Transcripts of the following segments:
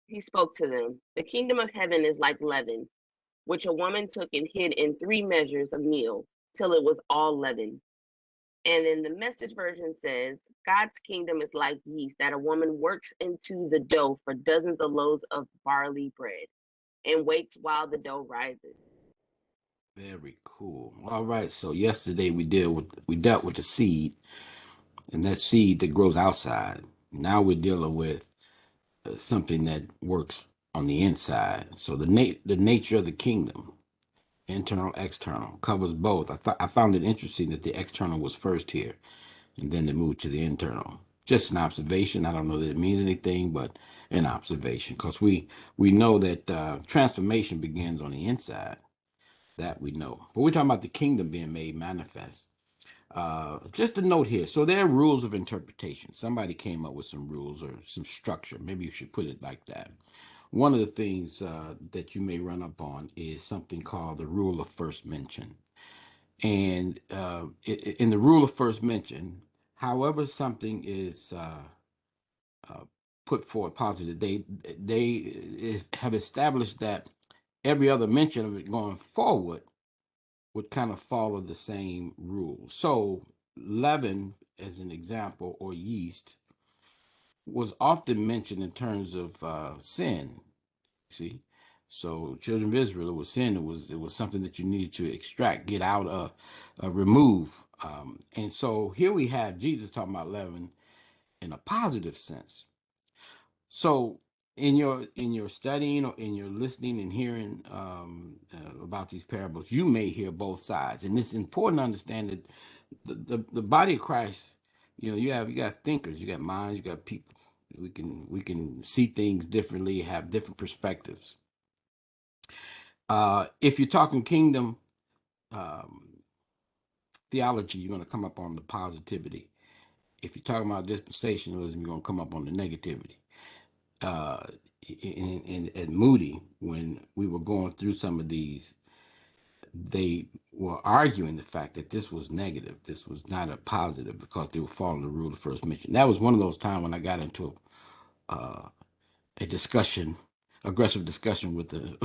He spoke to them. The kingdom of heaven is like leaven, which a woman took and hid in 3 measures of meal till it was all leavened. And then the message version says, God's kingdom is like yeast that a woman works into the dough for dozens of loaves of barley bread and waits while the dough rises. Very cool. All right. So yesterday we dealt with the seed, and that seed that grows outside. Now we're dealing with something that works on the inside. So the nature of the kingdom, internal, external, covers both. I found it interesting that the external was first here, and then they moved to the internal. Just an observation. I don't know that it means anything, but an observation, because we know that transformation begins on the inside. That we know. But we're talking about the kingdom being made manifest. Just a note here. So there are rules of interpretation. Somebody came up with some rules or some structure. Maybe you should put it like that. One of the things that you may run up on is something called the rule of first mention. And in the rule of first mention, however something is uh, put forth positive, they have established that every other mention of it going forward would kind of follow the same rules. So leaven, as an example, or yeast, was often mentioned in terms of sin. See, so children of Israel, it was sin. It was something that you needed to extract, get out of, remove. And so here we have Jesus talking about leaven in a positive sense. So in your studying or in your listening and hearing about these parables, you may hear both sides, and it's important to understand that the body of Christ, you got thinkers, you got minds, you got people. We can see things differently, have different perspectives. If you're talking kingdom um, theology, you're going to come up on the positivity. If you're talking about dispensationalism, you're going to come up on the negativity. uh, at Moody, when we were going through some of these, they were arguing the fact that this was negative. This was not a positive because they were following the rule of first mention. That was one of those times when I got into a discussion, aggressive discussion with the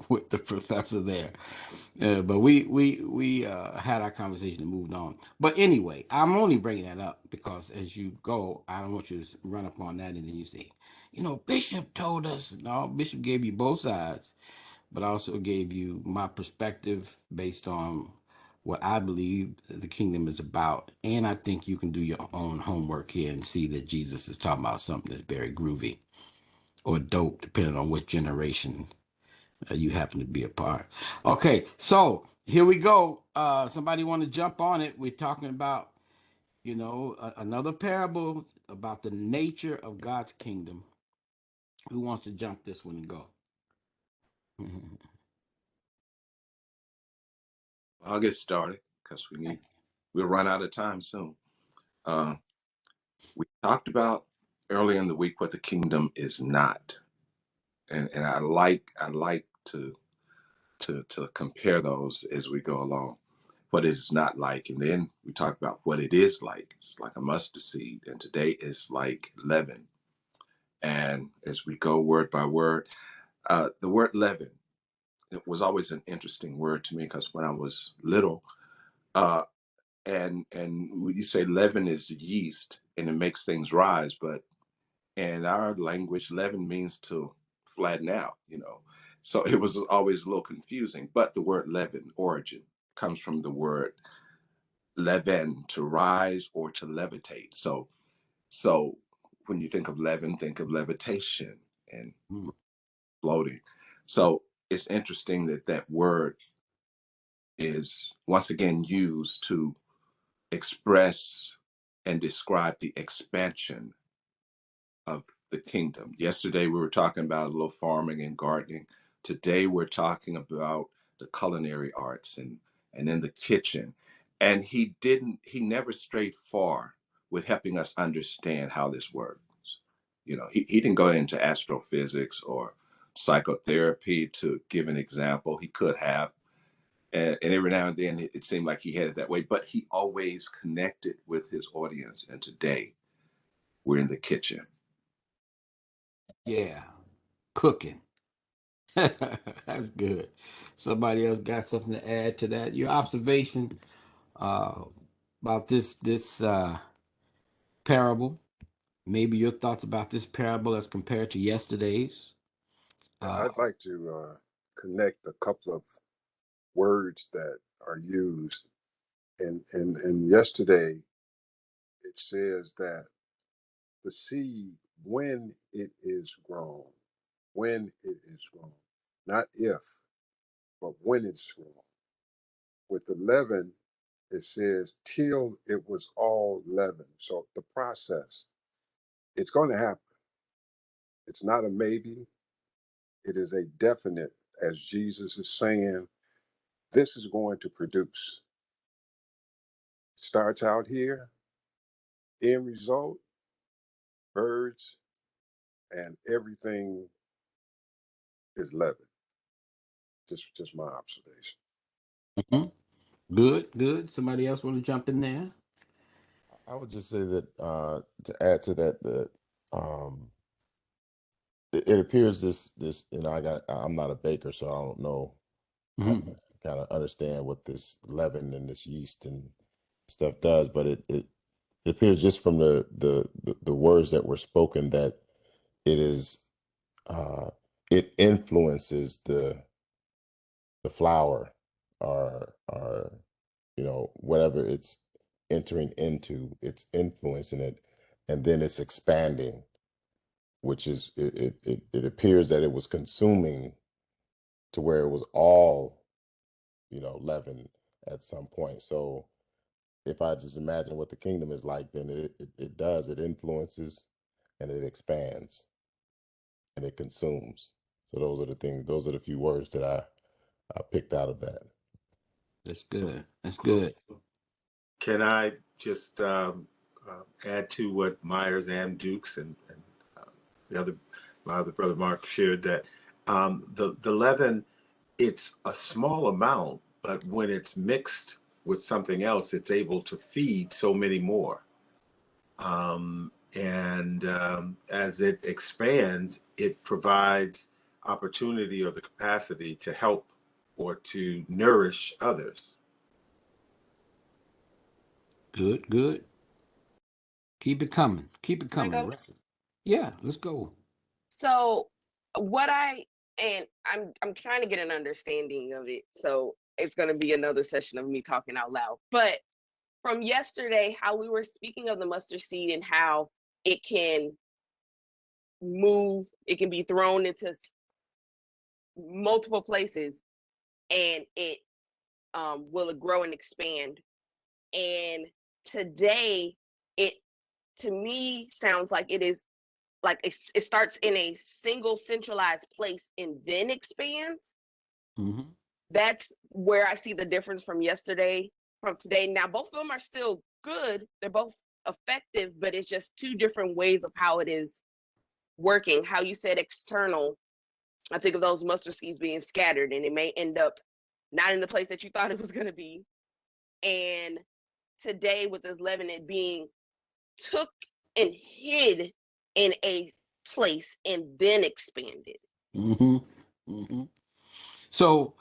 with the professor there. But we had our conversation and moved on. But anyway, I'm only bringing that up because as you go, I don't want you to run up on that and then you say, Bishop told us. No, Bishop gave you both sides, but I also gave you my perspective based on what I believe the kingdom is about. And I think you can do your own homework here and see that Jesus is talking about something that's very groovy or dope, depending on which generation you happen to be a part. Okay, so here we go. Somebody want to jump on it? We're talking about, another parable about the nature of God's kingdom. Who wants to jump this one and go? I'll get started because Thank we'll run out of time soon. Uh, we talked about earlier in the week what the kingdom is not, and I like to compare those as we go along. What it's not like, and then we talked about what it is like. It's like a mustard seed, and today is like leaven. And as we go word by word, the word leaven, it was always an interesting word to me because when I was little, uh, and you say leaven is the yeast and it makes things rise, but in our language, leaven means to flatten out. So it was always a little confusing. But the word leaven origin comes from the word leaven, to rise or to levitate. So when you think of leaven, think of levitation and you. floating. So it's interesting that that word is once again used to express and describe the expansion of the kingdom. Yesterday we were talking about a little farming and gardening. Today we're talking about the culinary arts and in the kitchen. And he never strayed far with helping us understand how this works. He didn't go into astrophysics or psychotherapy to give an example. He could have. And every now and then it seemed like he had it that way, but he always connected with his audience. And today we're in the kitchen. Yeah. cooking. That's good. Somebody else got something to add to that? Your observation uh, about this parable? Maybe your thoughts about this parable as compared to yesterday's. Uh, I'd like to connect a couple of words that are used. And yesterday it says that the seed, when it is grown, when it is grown, not if, but when it's grown. With the leaven, it says till it was all leavened. So the process, it's going to happen. It's not a maybe, it is a definite, as Jesus is saying, this is going to produce. Starts out here, end result, birds, and everything is leavened. Just my observation. mhm. Good, good. Somebody else want to jump in there? I would just say that to add to that, that um, it appears this I'm not a baker, so I don't know Mhm. kind of understand what this leaven and this yeast and stuff does, but it appears just from the words that were spoken that it is uh, it influences the flour or whatever it's entering into, it's influencing it, and then it's expanding, which is it appears that it was consuming to where it was all leaven at some point. So if I just imagine what the kingdom is like, then it influences and it expands and it consumes. So those are the things, those are the few words that I picked out of that. That's good. That's good. Can I just add to what Myers and Dukes and uh, the other my other brother Mark shared that the leaven, it's a small amount, but when it's mixed with something else, it's able to feed so many more. And as it expands, it provides opportunity or the capacity to help or to nourish others. Good, good. Keep it coming. Keep it Can I coming. go? Right. Yeah, let's go. So what I and I'm trying to get an understanding of it. So it's going to be another session of me talking out loud. But from yesterday, how we were speaking of the mustard seed and how it can move, it can be thrown into multiple places, and it will grow and expand. And today, it to me sounds like it is like it starts in a single centralized place and then expands. Hmm. That's where I see the difference from yesterday from today. Now both of them are still good, they're both effective, but it's just two different ways of how it is working. How you said external, I think of those mustard seeds being scattered and it may end up not in the place that you thought it was going to be. And today with this leaven, it being took and hid in a place and then expanded. Hmm. Hmm. So,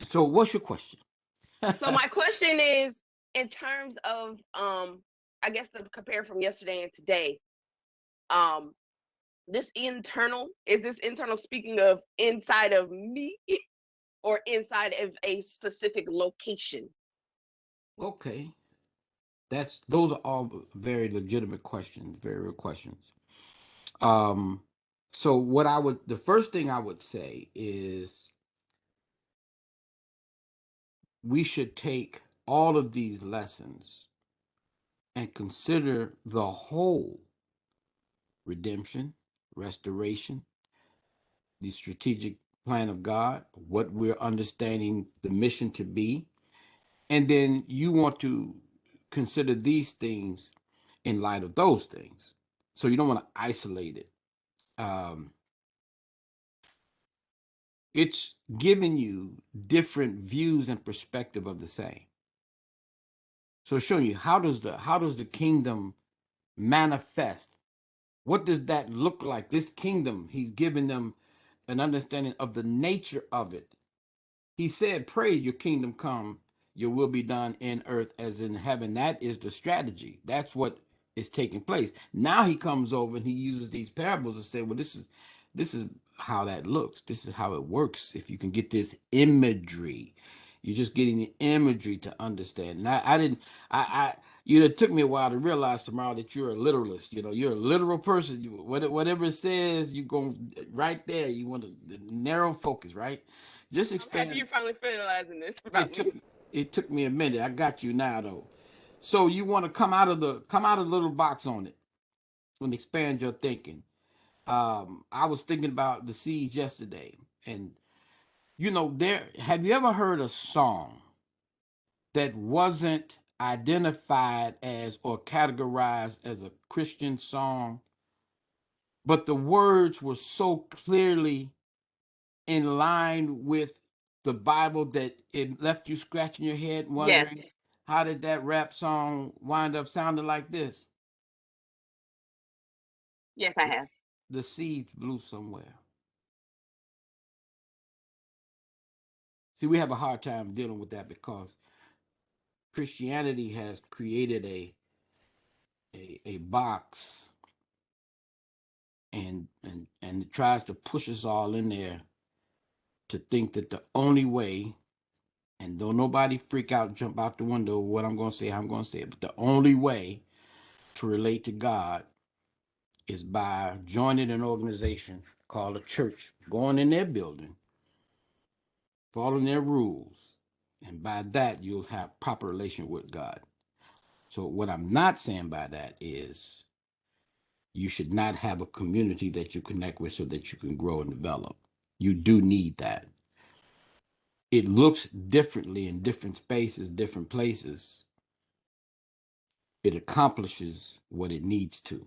so what's your question? So my question is, in terms of I guess the compare from yesterday and today, um this internal, is this internal speaking of inside of me or inside of a specific location? Okay, those are all very legitimate questions, very real questions. Um, so the first thing I would say is we should take all of these lessons and consider the whole redemption, restoration, the strategic plan of God, what we're understanding the mission to be. And then you want to consider these things in light of those things. So you don't want to isolate it. Um, it's giving you different views and perspective of the same. So it's showing you how does the kingdom manifest What does that look like? This kingdom, he's given them an understanding of the nature of it. He said, pray your kingdom come, your will be done in earth as in heaven. That is the strategy. That's what is taking place. Now he comes over and he uses these parables to say, well, this is how that looks. This is how it works. If you can get this imagery, you're just getting the imagery to understand. And I didn't, it took me a while to realize tomorrow that you're a literalist. You're a literal person. Whatever it says, you go right there. You want to narrow focus, right? Just I'm happy expand. you're finally realizing this It about me. took it took me a minute. I got you now though. So you want to come out of the little box on it and expand your thinking. I was thinking about the seeds yesterday, and there. Have you ever heard a song that wasn't identified as or categorized as a Christian song, but the words were so clearly in line with the Bible that it left you scratching your head Yes, wondering how did that rap song wind up sounding like this? yes, I The, have. the seeds blew somewhere. See, we have a hard time dealing with that because Christianity has created a box and it tries to push us all in there to think that the only way, and don't nobody freak out, jump out the window, what I'm going to say, I'm going to say it, but the only way to relate to God is by joining an organization called a church, going in their building, following their rules, and by that you'll have proper relation with God. So what I'm not saying by that is you should not have a community that you connect with so that you can grow and develop. You do need that. It looks differently in different spaces, different places. It accomplishes what it needs to.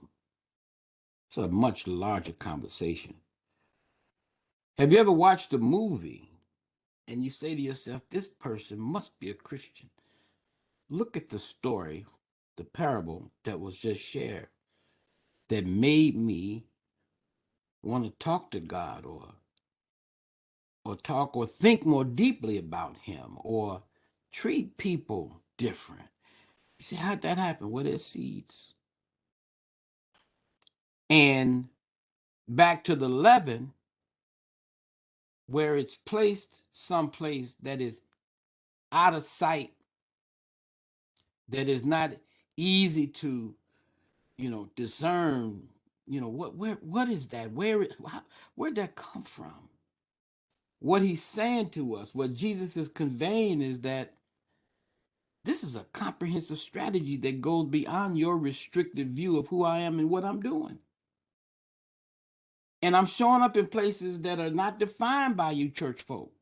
It's a much larger conversation. Have you ever watched a movie and you say to yourself, this person must be a Christian? Look at the story, the parable that was just shared that made me want to talk to God or talk or think more deeply about him or treat people different. You see how'd that happen? Well, there's seeds. And back to the leaven, where it's placed someplace that is out of sight, that is not easy to, discern, what is that? Where'd that come from? What he's saying to us, what Jesus is conveying is that this is a comprehensive strategy that goes beyond your restrictive view of who I am and what I'm doing. And I'm showing up in places that are not defined by you church folk.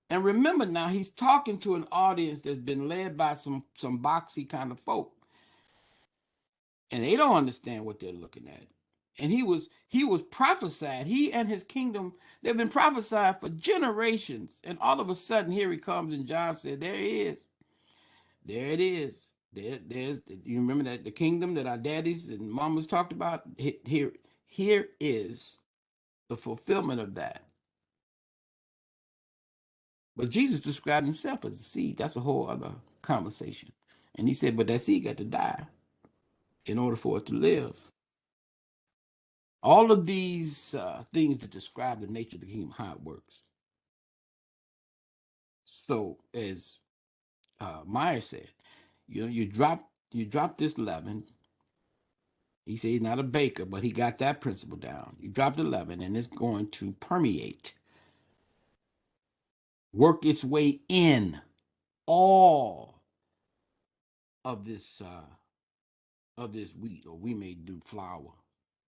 And remember now, he's talking to an audience that's been led by some boxy kind of folk. And they don't understand what they're looking at. And he was prophesied. He and his kingdom, they've been prophesied for generations. And all of a sudden, here he comes, and John said, there he is. There it is. There's you remember that the kingdom that our daddies and mamas talked about? Here is the fulfillment of that. But Jesus described himself as a seed. That's a whole other conversation. And he said, but that seed got to die in order for it to live. All of these things that describe the nature of the kingdom, how it works. So, as Meyer said, you drop this leaven. He said he's not a baker, but he got that principle down. You drop the leaven, and it's going to permeate, work its way in all of this wheat, or we may do flour,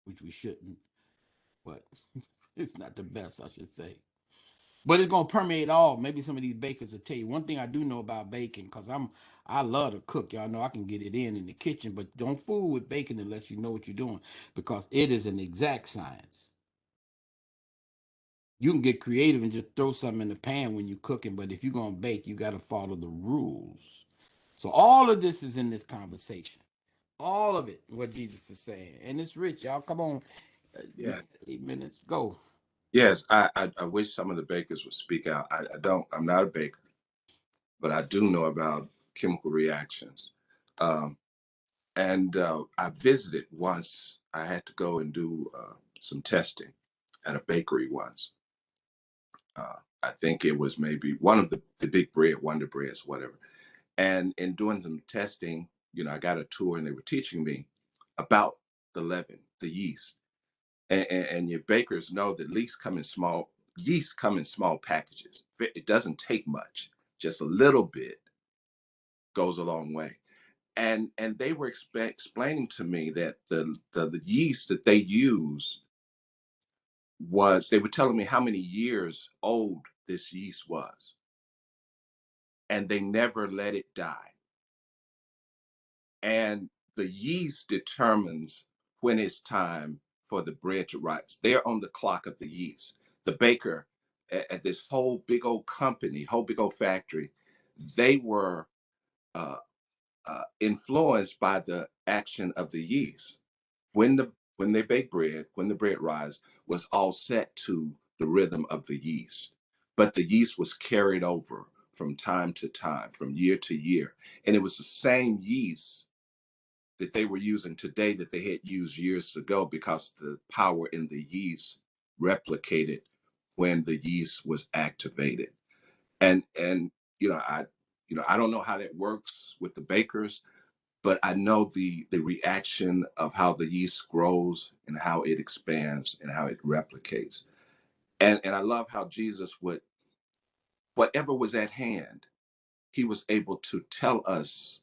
which we shouldn't, but it's not the best, I should say. But it's gonna permeate all. Maybe some of these bakers will tell you. One thing I do know about baking, because I love to cook. Y'all know I can get it in the kitchen, but don't fool with baking unless you know what you're doing, because it is an exact science. You can get creative and just throw something in the pan when you're cooking, but if you're gonna bake, you gotta follow the rules. So all of this is in this conversation. all of it, what Jesus is saying. And it's rich, y'all. Come on. You Yeah. got 8 minutes. Go. Yes, I wish some of the bakers would speak out. I don't. I'm not a baker, but I do know about chemical reactions. Um, and I visited once. I had to go and do some testing at a bakery once. I think it was maybe one of the big bread, Wonder Breads, whatever. And in doing some testing, I got a tour and they were teaching me about the leaven, the yeast. And your bakers know that yeast come in small packages. It doesn't take much, just a little bit goes a long way. And they were explaining to me that the yeast that they use they were telling me how many years old this yeast was, and they never let it die. And the yeast determines when it's time for the bread to rise. They're on the clock of the yeast. The baker at this whole big old company, whole big old factory, they were uh, influenced by the action of the yeast. When they bake bread, when the bread rise, was all set to the rhythm of the yeast. But the yeast was carried over from time to time, from year to year, and it was the same yeast that they were using today that they had used years ago because the power in the yeast replicated when the yeast was activated. And I don't know how that works with the bakers, but I know the reaction of how the yeast grows and how it expands and how it replicates. And I love how Jesus would, whatever was at hand, he was able to tell us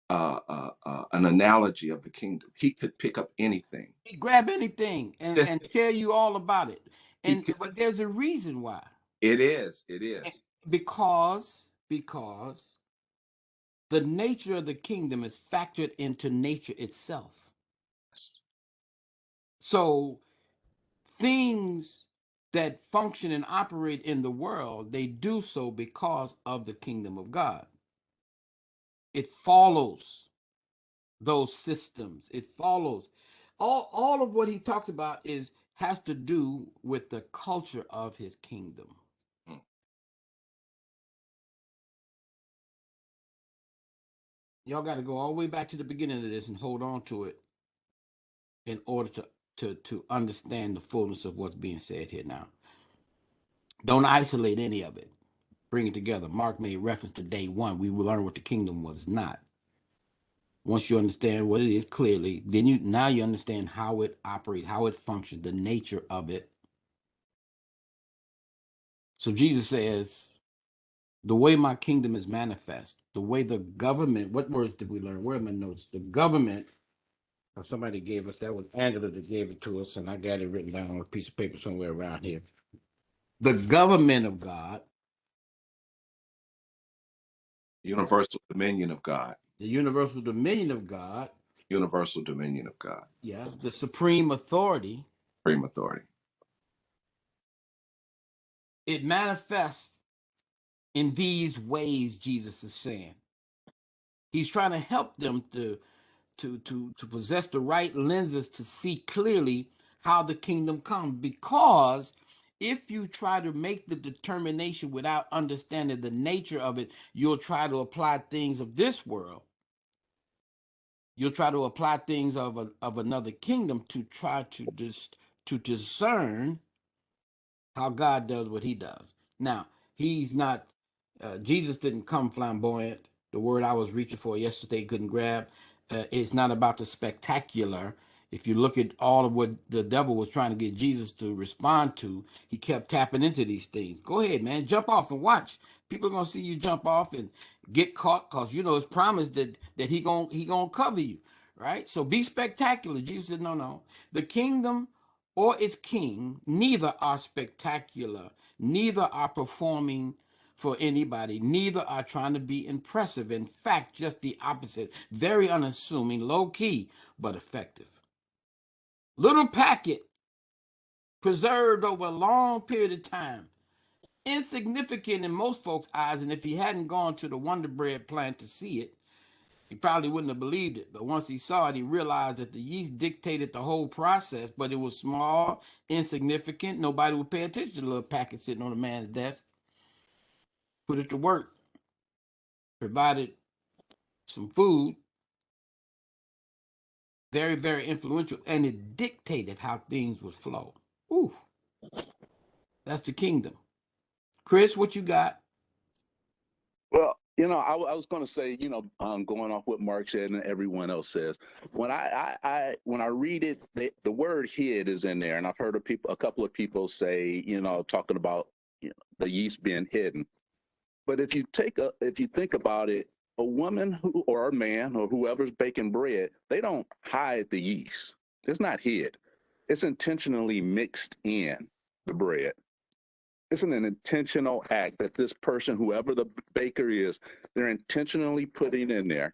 an analogy of the kingdom. He could pick up anything. He grab anything and, Just and tell you all about it. he And could. but there's a reason why. It is. It And is. because the nature of the kingdom is factored into nature itself. So things that function and operate in the world, they do so because of the kingdom of God. It follows those systems. It follows all of what he talks about is has to do with the culture of his kingdom. Mm. Y'all got to go all the way back to the beginning of this and hold on to it in order to understand the fullness of what's being said here now. Don't isolate any of it. Bring it together. Mark made reference to day one. We will learn what the kingdom was not. Once you understand what it is clearly, then you understand how it operates, how it functions, the nature of it. So Jesus says, the way my kingdom is manifest, the way the government, what words did we learn? Where are my notes? The government, somebody gave us, that was Angela that gave it to us, and I got it written down on a piece of paper somewhere around here. The government of God, Universal dominion of God. the universal dominion of God, Universal dominion of God. yeah, the supreme authority, Supreme authority. it manifests in these ways, Jesus is saying. He's trying to help them to possess the right lenses to see clearly how the kingdom comes. Because if you try to make the determination without understanding the nature of it, you'll try to apply things of this world. You'll try to apply things of another kingdom to try to discern how God does what he does. Now, he's not, Jesus didn't come flamboyant. The word I was reaching for yesterday couldn't grab. It's not about the spectacular. If you look at all of what the devil was trying to get Jesus to respond to, he kept tapping into these things. Go ahead, man, jump off and watch. People are gonna see you jump off and get caught because it's promised that he gonna cover you, right? So be spectacular. Jesus said, no. The kingdom or its king, neither are spectacular, neither are performing for anybody, neither are trying to be impressive. In fact, just the opposite. Very unassuming, low key, but effective. Little packet, preserved over a long period of time. Insignificant in most folks' eyes, and if he hadn't gone to the Wonder Bread plant to see it, He probably wouldn't have believed it, but once he saw it, he realized that the yeast dictated the whole process, but it was small, insignificant. Nobody would pay attention to the little packet sitting on a man's desk. Put it to work, provided some food, very, very influential, and it dictated how things would flow. Ooh, that's the kingdom. Chris, what you got? Well, I was going to say, going off what Mark said and everyone else says. When when I read it, the word "hid" is in there, and I've heard a couple of people say, talking about the yeast being hidden. But if you think about it, a woman or a man or whoever's baking bread, they don't hide the yeast. It's not hid. It's intentionally mixed in the bread. It's an intentional act that this person, whoever the baker is, they're intentionally putting in there.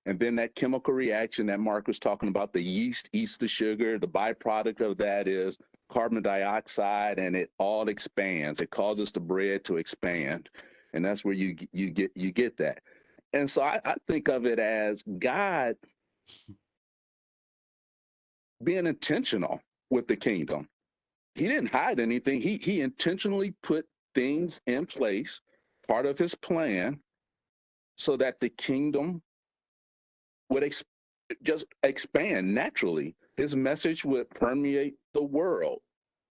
And then that chemical reaction that Mark was talking about, the yeast eats the sugar, the byproduct of that is carbon dioxide, and it all expands. It causes the bread to expand. And that's where you get that. And so I think of it as God being intentional with the kingdom. He didn't hide anything. He intentionally put things in place, part of his plan, so that the kingdom would just expand naturally. His message would permeate the world.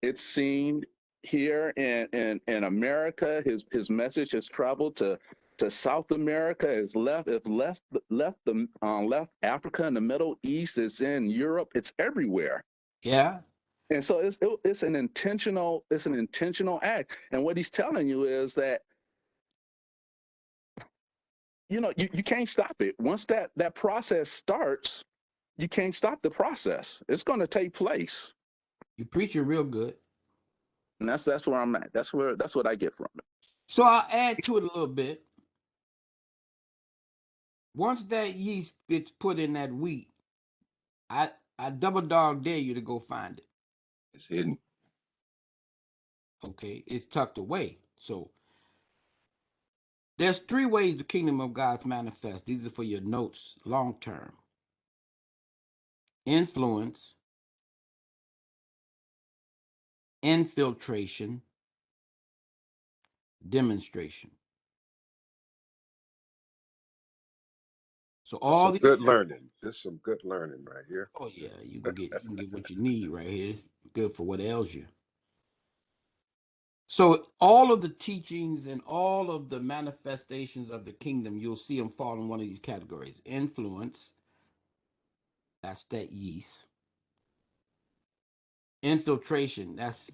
It's seen here in America. His message has traveled to South America. It's left Africa and the Middle East. It's in Europe. It's everywhere. Yeah. And so it's an intentional act. And what he's telling you is that you can't stop it. Once that process starts, you can't stop the process. It's going to take place. You preaching real good. And that's where I'm at. That's what I get from it. So I'll add to it a little bit. Once that yeast gets put in that wheat, I double dog dare you to go find it. It's hidden. Okay, it's tucked away. So there's 3 ways the kingdom of God's manifest. These are for your notes long term. Influence, infiltration, demonstration. So That's all some these. good learning. This is some good learning right here. Oh yeah, you can get what you need right here. It's good for what ails you. So all of the teachings and all of the manifestations of the kingdom, you'll see them fall in one of these categories. Influence, that's that yeast. Infiltration, that's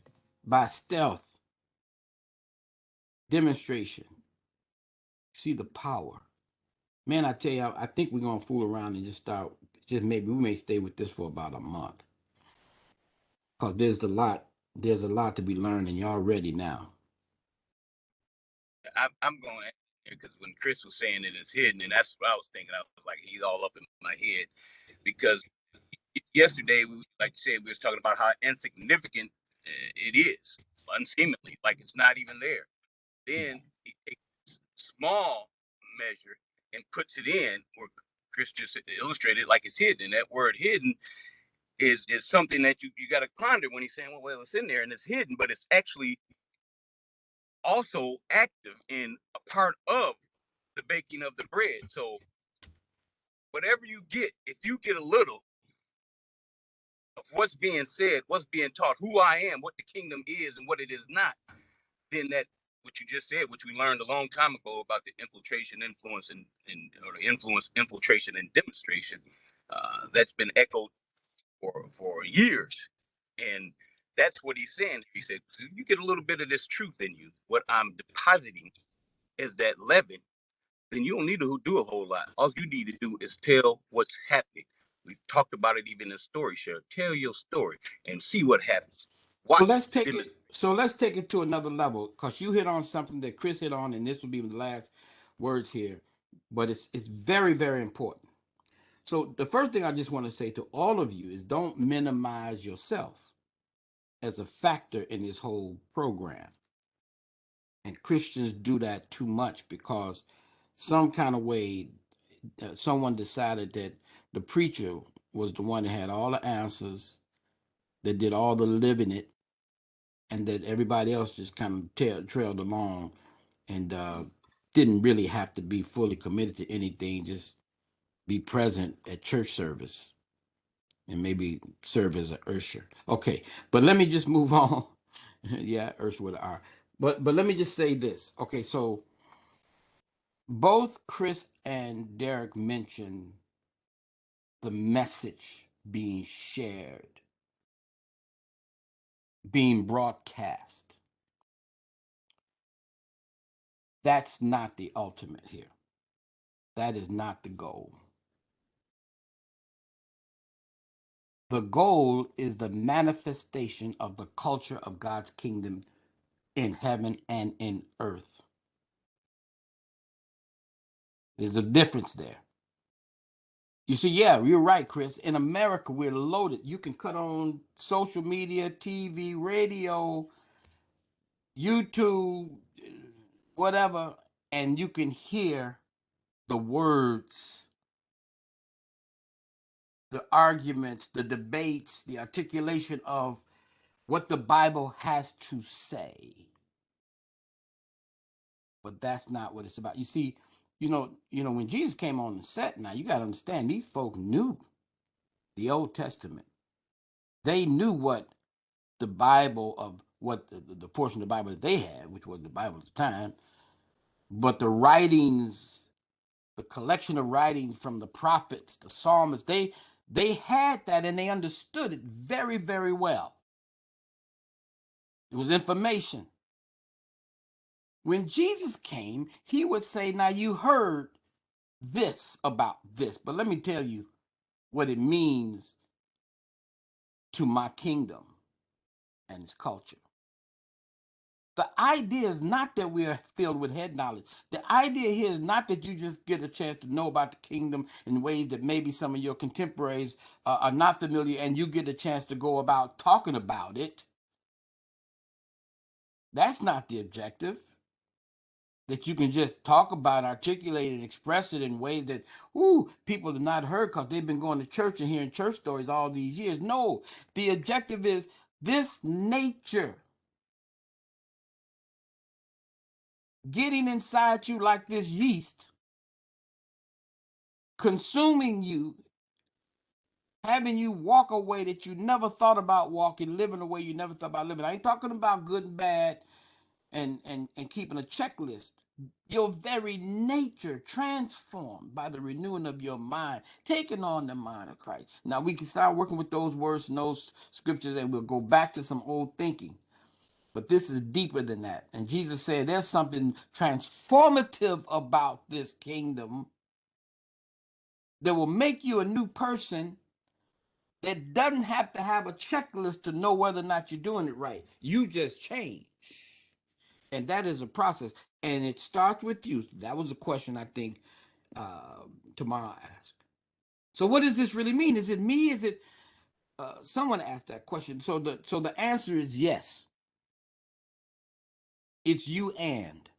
by stealth. Demonstration, see the power. Man, I tell you, I think we're gonna fool around and just maybe we may stay with this for about a month. Because there's a lot to be learned, and y'all ready now. I'm going because when Chris was saying it is hidden, and that's what I was thinking. I was like, he's all up in my head because yesterday, like you said, we was talking about how insignificant it is, unseemly, like it's not even there. Then he takes this small measure and puts it in where Chris just illustrated like it's hidden. And that word hidden is something that you got to ponder when he's saying, well, it's in there and it's hidden, but it's actually also active in a part of the baking of the bread. So whatever you get, if you get a little of what's being said, what's being taught, who I am, what the kingdom is and what it is not, then that what you just said, which we learned a long time ago about the infiltration, influence, and or the influence, infiltration, and demonstration, that's been echoed for years. And that's what he's saying. He said, you get a little bit of this truth in you. What I'm depositing is that leaven, then you don't need to do a whole lot. All you need to do is tell what's happening. We've talked about it even in story share. Tell your story and see what happens. So Watch let's take them. it. So let's take it to another level, because you hit on something that Chris hit on, and this will be the last words here, but it's very, very important. So the first thing I just want to say to all of you is don't minimize yourself as a factor in this whole program. And Christians do that too much because some kind of way someone decided that the preacher was the one that had all the answers, that did all the living it, and that everybody else just kind of trailed along and didn't really have to be fully committed to anything, just be present at church service and maybe serve as an usher. Okay, but let me just move on. Yeah, usher with an R. But let me just say this. Okay, so both Chris and Derek mentioned the message being shared, being broadcast. That's not the ultimate here. That is not the goal. The goal is the manifestation of the culture of God's kingdom in heaven and in earth. There's a difference there. You see, yeah, you're right, Chris. In America, we're loaded. You can cut on social media, TV, radio, YouTube, whatever, and you can hear the words, the arguments, the debates, the articulation of what the Bible has to say. But that's not what it's about. You see, when Jesus came on the set, now you got to understand, these folk knew the Old Testament. They knew what the Bible of what the portion of the Bible that they had, which was the Bible at the time, but the writings, the collection of writings from the prophets, the psalmists, they had that and they understood it very, very well. It was information. When Jesus came, he would say, now you heard this about this, but let me tell you what it means to my kingdom and its culture. The idea is not that we are filled with head knowledge. The idea here is not that you just get a chance to know about the kingdom in ways that maybe some of your contemporaries are not familiar, and you get a chance to go about talking about it. That's not the objective. That you can just talk about, articulate, and express it in ways that, people have not heard because they've been going to church and hearing church stories all these years. No, the objective is this nature getting inside you like this yeast, consuming you, having you walk a way that you never thought about walking, living a way you never thought about living. I ain't talking about good and bad and keeping a checklist. Your very nature transformed by the renewing of your mind, taking on the mind of Christ. Now we can start working with those words and those scriptures, and we'll go back to some old thinking. But this is deeper than that. And Jesus said there's something transformative about this kingdom that will make you a new person that doesn't have to have a checklist to know whether or not you're doing it right. You just change. And that is a process. And it starts with you. That was a question I think Tamara asked. So what does this really mean? Is it me? Is it someone asked that question? So the answer is yes. It's you and.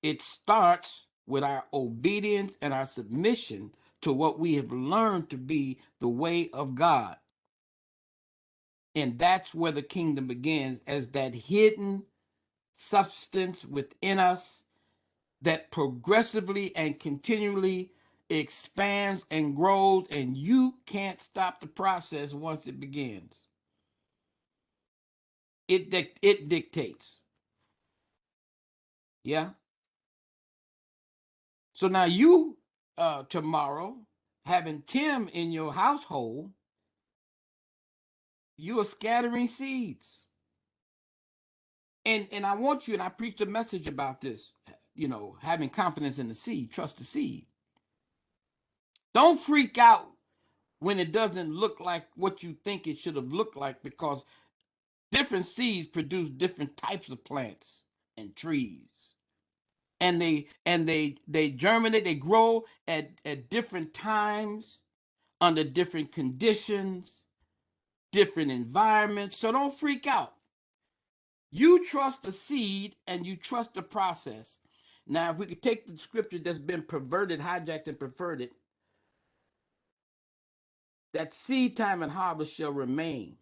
It starts with our obedience and our submission to what we have learned to be the way of God. And that's where the kingdom begins, as that hidden substance within us that progressively and continually expands and grows, and you can't stop the process once it begins. It dictates. Yeah. So now you tomorrow having Tim in your household, you are scattering seeds. And I want you, and I preached a message about this, having confidence in the seed, trust the seed. Don't freak out when it doesn't look like what you think it should have looked like, because different seeds produce different types of plants and trees. And they germinate, they grow at different times, under different conditions, different environments. So don't freak out. You trust the seed and you trust the process. Now, if we could take the scripture that's been perverted, hijacked, and perverted, that seed time and harvest shall remain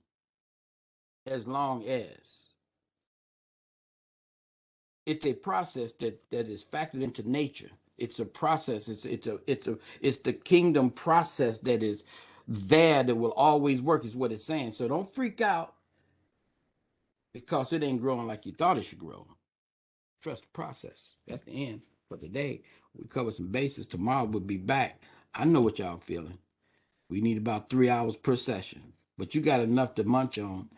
as long as. It's a process that is factored into nature. It's a process. It's the kingdom process that is there that will always work, is what it's saying. So don't freak out because it ain't growing like you thought it should grow. Trust the process. That's the end for today. We cover some bases. Tomorrow we'll be back. I know what y'all feeling. We need about 3 hours per session, but you got enough to munch on.